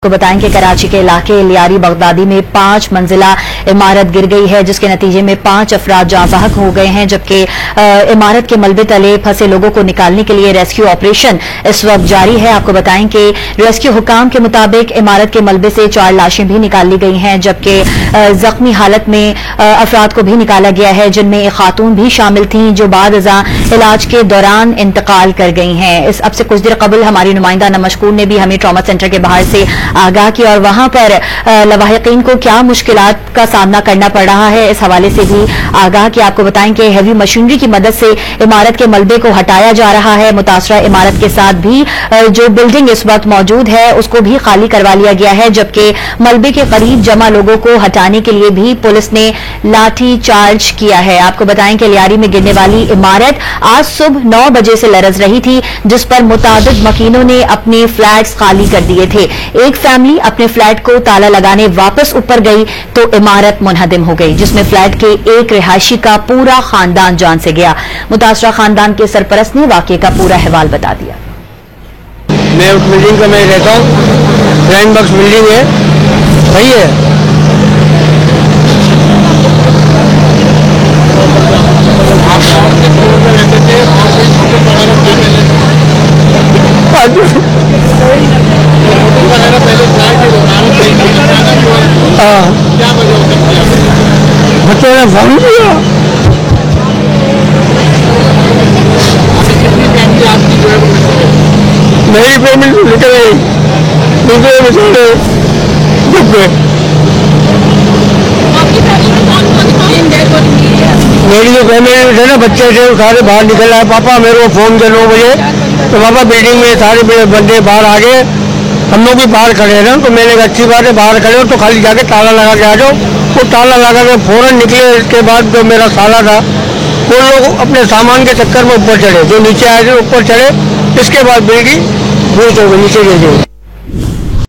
को बताएं कि कराची के इलाके लियारी बगदादी में 5 मंजिला इमारत गिर गई है, जिसके नतीजे में 5 अफराद जाँ बहक हो गए हैं, जबकि इमारत के मलबे तले फंसे लोगों को निकालने के लिए रेस्क्यू ऑपरेशन इस वक्त जारी है। आपको बताएं कि रेस्क्यू हुकाम के मुताबिक इमारत के मलबे से 4 लाशें भी निकाल ली गई हैं, जबकि जख्मी हालत में अफराद को भी निकाला गया है, जिनमें एक खातून भी शामिल थी जो बाद इलाज के दौरान इंतकाल कर गई हैं। अब से कुछ देर कबल हमारी नुमाइंदा नमशकूर ने भी हमें ट्रॉमा सेंटर के बाहर से आगाह की और वहां पर लवाहिकीन को क्या मुश्किलात का सामना करना पड़ रहा है इस हवाले से भी आगाह की। आपको बताएं कि हेवी मशीनरी की मदद से इमारत के मलबे को हटाया जा रहा है। मुतासरा इमारत के साथ भी जो बिल्डिंग इस वक्त मौजूद है उसको भी खाली करवा लिया गया है, जबकि मलबे के करीब जमा लोगों को हटाने के लिए भी पुलिस ने लाठी चार्ज किया है। आपको बताएं कि लियारी में गिरने वाली इमारत आज सुबह 9 बजे से लरज रही थी, जिस पर मुतादिद मकीनों ने अपने फ्लैट्स खाली कर दिए थे। एक फैमिली अपने फ्लैट को ताला लगाने वापस ऊपर गई तो इमारत मुनहदिम हो गई, जिसमें फ्लैट के एक रिहायशी का पूरा खानदान जान से गया। मुतासरा खानदान के सरपरस्त ने वाकये का पूरा अहवाल बता दिया। मैं उस बिल्डिंग का मैं रहता हूँ, ग्रैंड बक्स बिल्डिंग है, सही है। बच्चों ने फोन किया, मेरी पेमेंट निकल गई, दूसरे बेचारे डूब गए। मेरी जो फैमिली थे ना, बच्चे थे सारे बाहर निकल आए, पापा मेरे को फोन कर 9 बजे, तो पापा बिल्डिंग में सारे बंदे बाहर आ गए, हम लोग भी बाहर खड़े हैं ना, तो मैंने कहा अच्छी बात है बाहर खड़े हो तो खाली जाके ताला लगा के आ जाओ। वो ताला लगा के फौरन निकले। इसके बाद जो मेरा साला था वो लोग अपने सामान के चक्कर में ऊपर चढ़े, जो नीचे आए थे ऊपर चढ़े, इसके बाद बिल्डिंग भूत हो गई, नीचे गिर गई।